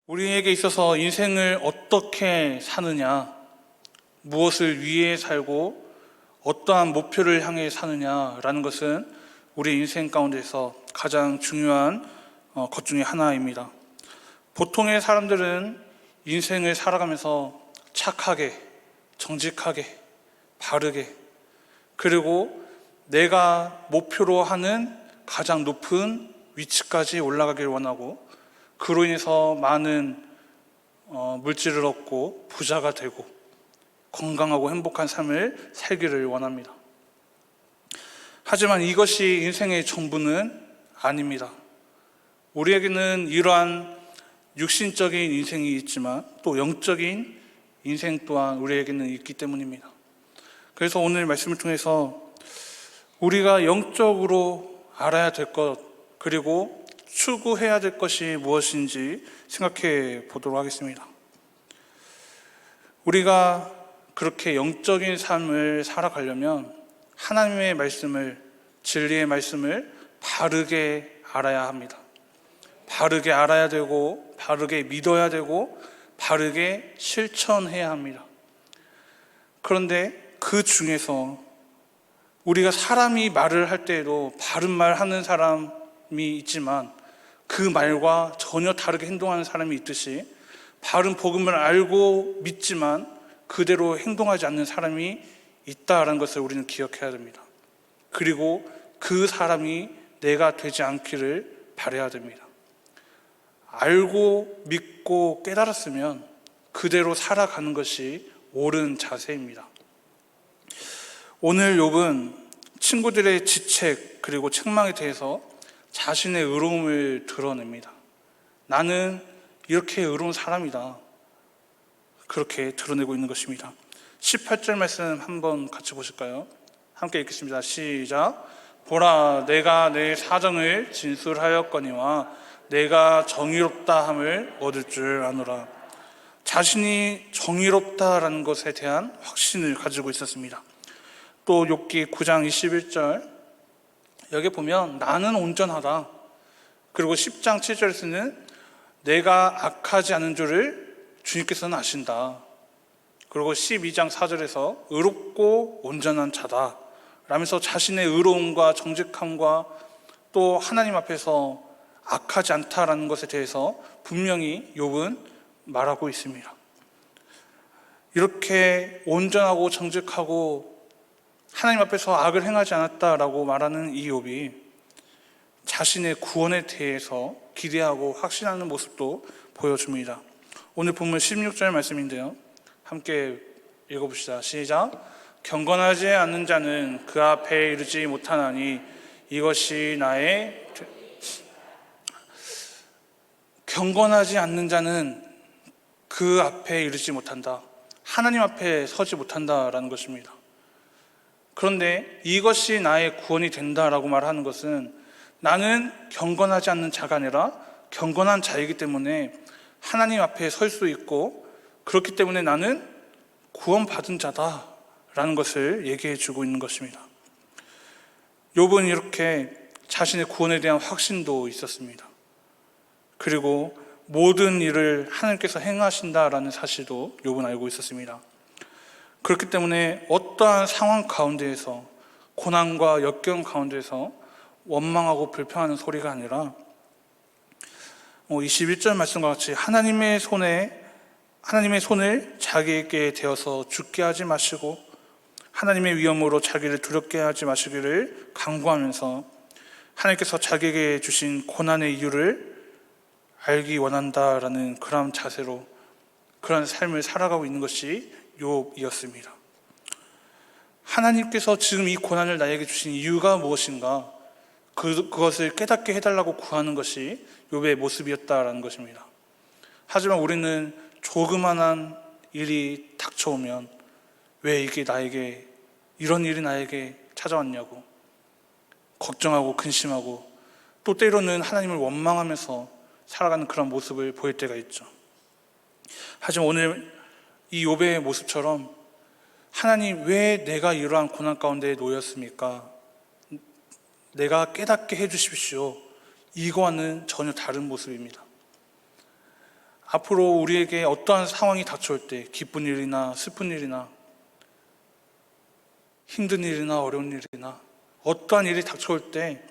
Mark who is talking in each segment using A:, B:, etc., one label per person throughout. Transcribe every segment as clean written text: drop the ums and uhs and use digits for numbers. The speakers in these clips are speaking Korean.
A: 우리에게 있어서 인생을 어떻게 사느냐, 무엇을 위해 살고 어떠한 목표를 향해 사느냐라는 것은 우리 인생 가운데서 가장 중요한 것 중에 하나입니다. 보통의 사람들은 인생을 살아가면서 착하게, 정직하게, 바르게, 그리고 내가 목표로 하는 가장 높은 위치까지 올라가길 원하고, 그로 인해서 많은 물질을 얻고 부자가 되고 건강하고 행복한 삶을 살기를 원합니다. 하지만 이것이 인생의 전부는 아닙니다. 우리에게는 이러한 육신적인 인생이 있지만 또 영적인 인생 또한 우리에게는 있기 때문입니다. 그래서 오늘 말씀을 통해서 우리가 영적으로 알아야 될 것, 그리고 추구해야 될 것이 무엇인지 생각해 보도록 하겠습니다. 우리가 그렇게 영적인 삶을 살아가려면 하나님의 말씀을, 진리의 말씀을 바르게 알아야 합니다. 바르게 알아야 되고, 바르게 믿어야 되고, 바르게 실천해야 합니다. 그런데 그 중에서 우리가 사람이 말을 할 때에도 바른 말 하는 사람이 있지만 그 말과 전혀 다르게 행동하는 사람이 있듯이, 바른 복음을 알고 믿지만 그대로 행동하지 않는 사람이 있다는 것을 우리는 기억해야 됩니다. 그리고 그 사람이 내가 되지 않기를 바라야 됩니다. 알고 믿고 깨달았으면 그대로 살아가는 것이 옳은 자세입니다. 오늘 욥은 친구들의 지책 그리고 책망에 대해서 자신의 의로움을 드러냅니다. 나는 이렇게 의로운 사람이다, 그렇게 드러내고 있는 것입니다. 18절 말씀 한번 같이 보실까요? 함께 읽겠습니다. 시작. 보라, 내가 내 사정을 진술하였거니와 내가 정의롭다 함을 얻을 줄 아노라. 자신이 정의롭다라는 것에 대한 확신을 가지고 있었습니다. 또 욥기 9장 21절 여기 보면 나는 온전하다, 그리고 10장 7절에서는 내가 악하지 않은 줄을 주님께서는 아신다, 그리고 12장 4절에서 의롭고 온전한 자다 라면서 자신의 의로움과 정직함과 또 하나님 앞에서 악하지 않다라는 것에 대해서 분명히 욥은 말하고 있습니다. 이렇게 온전하고 정직하고 하나님 앞에서 악을 행하지 않았다라고 말하는 이 욥이 자신의 구원에 대해서 기대하고 확신하는 모습도 보여줍니다. 오늘 본문 16절 말씀인데요, 함께 읽어봅시다. 시작. 경건하지 않는 자는 그 앞에 이르지 못하나니 이것이 나의 경건하지 않는 자는 그 앞에 이르지 못한다, 하나님 앞에 서지 못한다라는 것입니다. 그런데 이것이 나의 구원이 된다라고 말하는 것은 나는 경건하지 않는 자가 아니라 경건한 자이기 때문에 하나님 앞에 설 수 있고, 그렇기 때문에 나는 구원받은 자다라는 것을 얘기해 주고 있는 것입니다. 욥은 이렇게 자신의 구원에 대한 확신도 있었습니다. 그리고 모든 일을 하나님께서 행하신다라는 사실도 욥은 알고 있었습니다. 그렇기 때문에 어떠한 상황 가운데에서, 고난과 역경 가운데서 원망하고 불평하는 소리가 아니라 21절 말씀과 같이 하나님의 손을 자기에게 대어서 죽게 하지 마시고 하나님의 위엄으로 자기를 두렵게 하지 마시기를 간구하면서 하나님께서 자기에게 주신 고난의 이유를 알기 원한다라는 그런 자세로 그런 삶을 살아가고 있는 것이 욥이었습니다. 하나님께서 지금 이 고난을 나에게 주신 이유가 무엇인가, 그것을 깨닫게 해달라고 구하는 것이 욥의 모습이었다라는 것입니다. 하지만 우리는 조그만한 일이 닥쳐오면 왜 이런 일이 나에게 찾아왔냐고 걱정하고 근심하고, 또 때로는 하나님을 원망하면서 살아가는 그런 모습을 보일 때가 있죠. 하지만 오늘 이 욥의 모습처럼 하나님, 왜 내가 이러한 고난 가운데 놓였습니까? 내가 깨닫게 해주십시오, 이거와는 전혀 다른 모습입니다. 앞으로 우리에게 어떠한 상황이 닥쳐올 때, 기쁜 일이나 슬픈 일이나 힘든 일이나 어려운 일이나 어떠한 일이 닥쳐올 때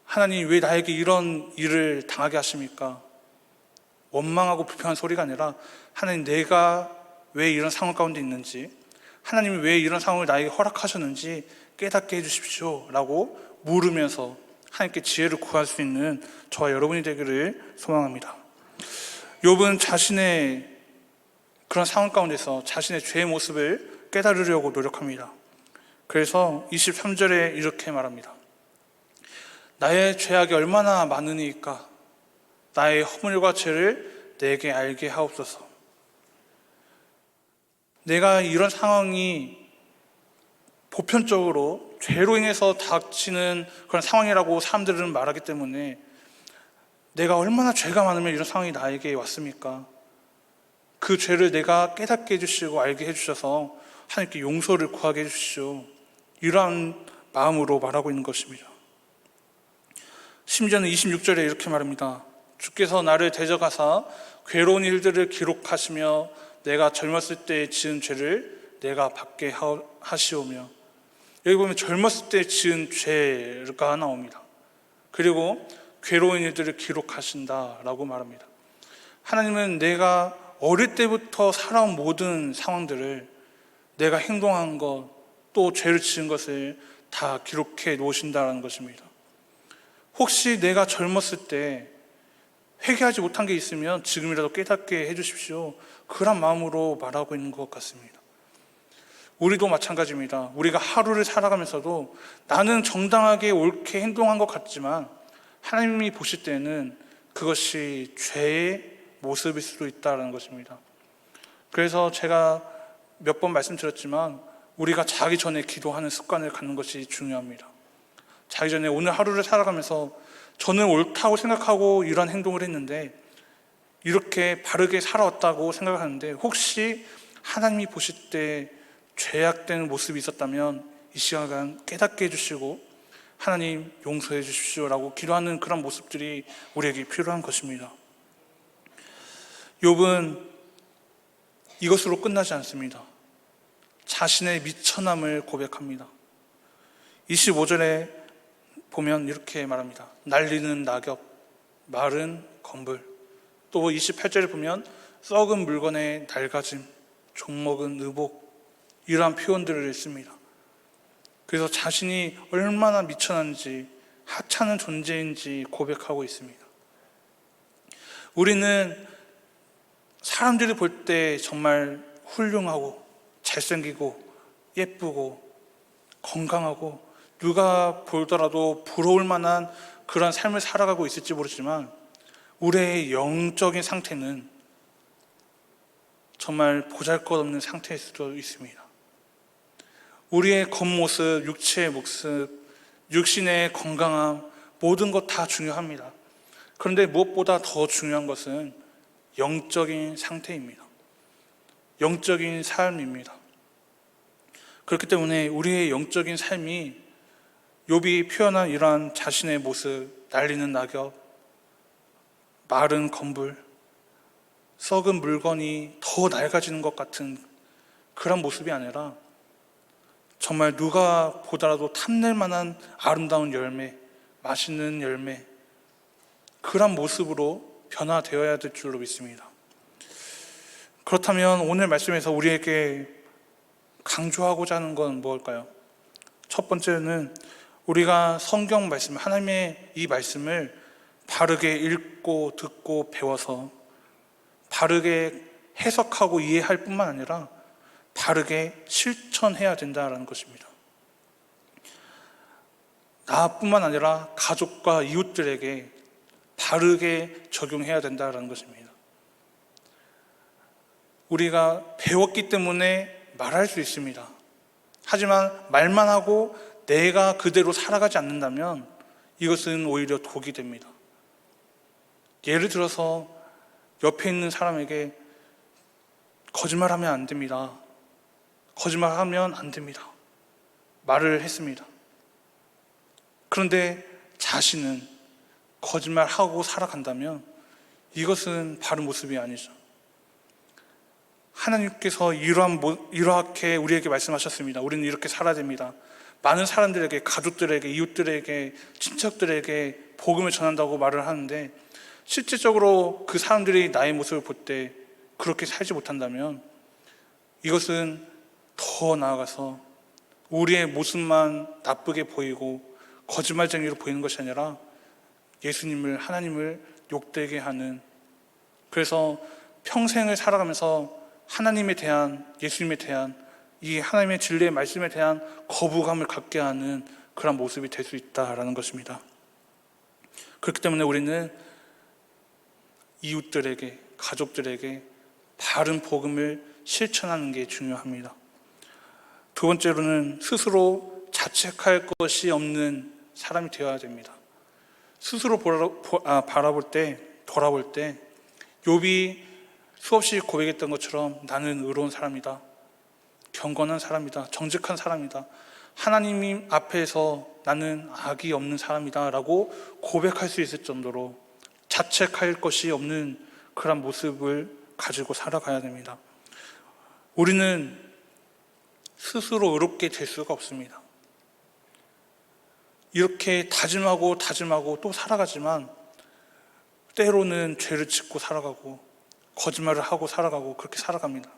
A: 하나님 왜 나에게 이런 일을 당하게 하십니까? 원망하고 불평한 소리가 아니라 하나님, 내가 왜 이런 상황 가운데 있는지, 하나님이 왜 이런 상황을 나에게 허락하셨는지 깨닫게 해주십시오 라고 물으면서 하나님께 지혜를 구할 수 있는 저와 여러분이 되기를 소망합니다. 욥은 자신의 그런 상황 가운데서 자신의 죄의 모습을 깨달으려고 노력합니다. 그래서 23절에 이렇게 말합니다. 나의 죄악이 얼마나 많으니까 나의 허물과 죄를 내게 알게 하옵소서. 내가 이런 상황이 보편적으로 죄로 인해서 닥치는 그런 상황이라고 사람들은 말하기 때문에 내가 얼마나 죄가 많으면 이런 상황이 나에게 왔습니까? 그 죄를 내가 깨닫게 해주시고 알게 해주셔서 하나님께 용서를 구하게 해주시오. 이러한 마음으로 말하고 있는 것입니다. 심지어는 26절에 이렇게 말합니다. 주께서 나를 대적하사 괴로운 일들을 기록하시며 내가 젊었을 때 지은 죄를 내가 받게 하시오며, 여기 보면 젊었을 때 지은 죄가 나옵니다. 그리고 괴로운 일들을 기록하신다라고 말합니다. 하나님은 내가 어릴 때부터 살아온 모든 상황들을, 내가 행동한 것, 또 죄를 지은 것을 다 기록해 놓으신다는 것입니다. 혹시 내가 젊었을 때 회개하지 못한 게 있으면 지금이라도 깨닫게 해주십시오. 그런 마음으로 말하고 있는 것 같습니다. 우리도 마찬가지입니다. 우리가 하루를 살아가면서도 나는 정당하게 옳게 행동한 것 같지만 하나님이 보실 때는 그것이 죄의 모습일 수도 있다는 것입니다. 그래서 제가 몇 번 말씀드렸지만 우리가 자기 전에 기도하는 습관을 갖는 것이 중요합니다. 자기 전에 오늘 하루를 살아가면서 저는 옳다고 생각하고 이런 행동을 했는데, 이렇게 바르게 살아왔다고 생각하는데 혹시 하나님이 보실 때 죄악되는 모습이 있었다면 이 시간 깨닫게 해주시고 하나님 용서해 주십시오라고 기도하는 그런 모습들이 우리에게 필요한 것입니다. 욥은 이것으로 끝나지 않습니다. 자신의 미천함을 고백합니다. 25절에 보면 이렇게 말합니다. 날리는 낙엽, 마른 건불. 또 28절에 보면 썩은 물건의 낡아짐, 종먹은 의복, 이러한 표현들을 씁니다. 그래서 자신이 얼마나 미천한지, 하찮은 존재인지 고백하고 있습니다. 우리는 사람들이 볼 때 정말 훌륭하고 잘생기고 예쁘고 건강하고 누가 보더라도 부러울 만한 그런 삶을 살아가고 있을지 모르지만 우리의 영적인 상태는 정말 보잘것없는 상태일 수도 있습니다. 우리의 겉모습, 육체의 모습, 육신의 건강함, 모든 것 다 중요합니다. 그런데 무엇보다 더 중요한 것은 영적인 상태입니다. 영적인 삶입니다. 그렇기 때문에 우리의 영적인 삶이 욥이 표현한 이러한 자신의 모습, 날리는 낙엽, 마른 건불, 썩은 물건이 더 낡아지는 것 같은 그런 모습이 아니라 정말 누가 보더라도 탐낼 만한 아름다운 열매, 맛있는 열매, 그런 모습으로 변화되어야 될 줄로 믿습니다. 그렇다면 오늘 말씀에서 우리에게 강조하고자 하는 건 무엇일까요? 첫 번째는 우리가 성경 말씀, 하나님의 이 말씀을 바르게 읽고 듣고 배워서 바르게 해석하고 이해할 뿐만 아니라 바르게 실천해야 된다는 것입니다. 나뿐만 아니라 가족과 이웃들에게 바르게 적용해야 된다는 것입니다. 우리가 배웠기 때문에 말할 수 있습니다. 하지만 말만 하고 내가 그대로 살아가지 않는다면 이것은 오히려 독이 됩니다. 예를 들어서 옆에 있는 사람에게 거짓말하면 안 됩니다. 거짓말하면 안 됩니다. 말을 했습니다. 그런데 자신은 거짓말하고 살아간다면 이것은 바른 모습이 아니죠. 하나님께서 이렇게 우리에게 말씀하셨습니다. 우리는 이렇게 살아야 됩니다. 많은 사람들에게, 가족들에게, 이웃들에게, 친척들에게 복음을 전한다고 말을 하는데, 실질적으로 그 사람들이 나의 모습을 볼 때 그렇게 살지 못한다면 이것은 더 나아가서 우리의 모습만 나쁘게 보이고 거짓말쟁이로 보이는 것이 아니라 예수님을, 하나님을 욕되게 하는, 그래서 평생을 살아가면서 하나님에 대한, 예수님에 대한, 이 하나님의 진리의 말씀에 대한 거부감을 갖게 하는 그런 모습이 될 수 있다라는 것입니다. 그렇기 때문에 우리는 이웃들에게, 가족들에게 바른 복음을 실천하는 게 중요합니다. 두 번째로는 스스로 자책할 것이 없는 사람이 되어야 됩니다. 스스로 바라볼 때, 돌아볼 때 욥이 수없이 고백했던 것처럼 나는 의로운 사람이다, 경건한 사람이다, 정직한 사람이다, 하나님 앞에서 나는 악이 없는 사람이다 라고 고백할 수 있을 정도로 자책할 것이 없는 그런 모습을 가지고 살아가야 됩니다. 우리는 스스로 의롭게 될 수가 없습니다. 이렇게 다짐하고 또 살아가지만 때로는 죄를 짓고 살아가고 거짓말을 하고 살아가고 그렇게 살아갑니다.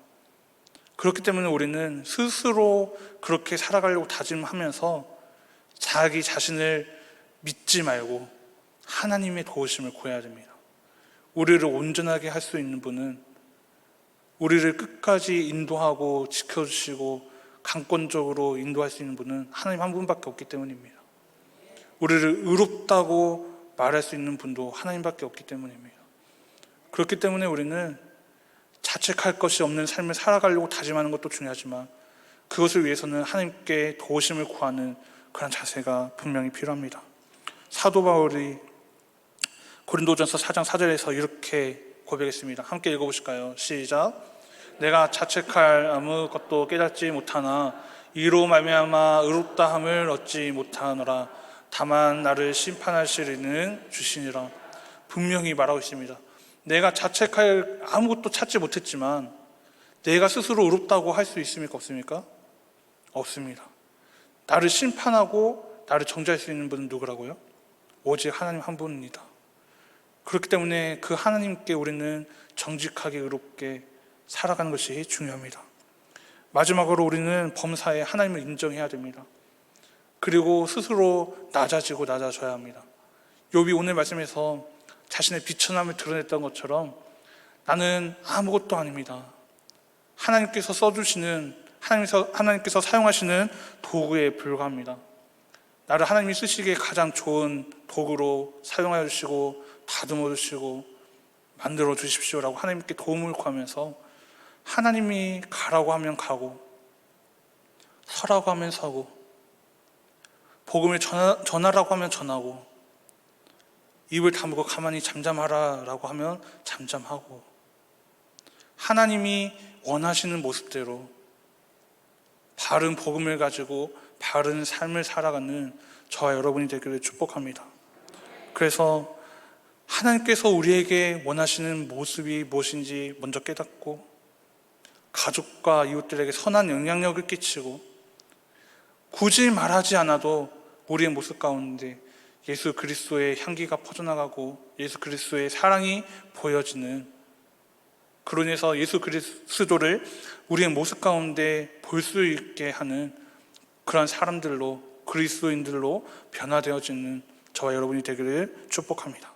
A: 그렇기 때문에 우리는 스스로 그렇게 살아가려고 다짐하면서 자기 자신을 믿지 말고 하나님의 도우심을 구해야 됩니다. 우리를 온전하게 할 수 있는 분은, 우리를 끝까지 인도하고 지켜주시고 강권적으로 인도할 수 있는 분은 하나님 한 분밖에 없기 때문입니다. 우리를 의롭다고 말할 수 있는 분도 하나님밖에 없기 때문입니다. 그렇기 때문에 우리는 자책할 것이 없는 삶을 살아가려고 다짐하는 것도 중요하지만 그것을 위해서는 하나님께 도우심을 구하는 그런 자세가 분명히 필요합니다. 사도 바울이 고린도전서 4장 4절에서 이렇게 고백했습니다. 함께 읽어보실까요? 시작. 내가 자책할 아무것도 깨닫지 못하나 이로 말미암아 의롭다함을 얻지 못하노라. 다만 나를 심판하시리는 주시니라. 분명히 말하고 있습니다. 내가 자책할 아무것도 찾지 못했지만 내가 스스로 의롭다고 할 수 있습니까? 없습니까? 없습니다. 나를 심판하고 나를 정죄할 수 있는 분은 누구라고요? 오직 하나님 한 분입니다. 그렇기 때문에 그 하나님께 우리는 정직하게 의롭게 살아가는 것이 중요합니다. 마지막으로 우리는 범사에 하나님을 인정해야 됩니다. 그리고 스스로 낮아져야 합니다. 욥이 오늘 말씀에서 자신의 비천함을 드러냈던 것처럼 나는 아무것도 아닙니다. 하나님께서 써주시는, 하나님께서 사용하시는 도구에 불과합니다. 나를 하나님이 쓰시기에 가장 좋은 도구로 사용하여 주시고 다듬어 주시고 만들어 주십시오라고 하나님께 도움을 구하면서 하나님이 가라고 하면 가고 서라고 하면 서고 복음을 전하라고 하면 전하고 입을 다물고 가만히 잠잠하라라고 하면 잠잠하고 하나님이 원하시는 모습대로 바른 복음을 가지고 바른 삶을 살아가는 저와 여러분이 되기를 축복합니다. 그래서 하나님께서 우리에게 원하시는 모습이 무엇인지 먼저 깨닫고 가족과 이웃들에게 선한 영향력을 끼치고 굳이 말하지 않아도 우리의 모습 가운데 예수 그리스도의 향기가 퍼져나가고 예수 그리스도의 사랑이 보여지는, 그로 인해서 예수 그리스도를 우리의 모습 가운데 볼 수 있게 하는 그런 사람들로, 그리스도인들로 변화되어지는 저와 여러분이 되기를 축복합니다.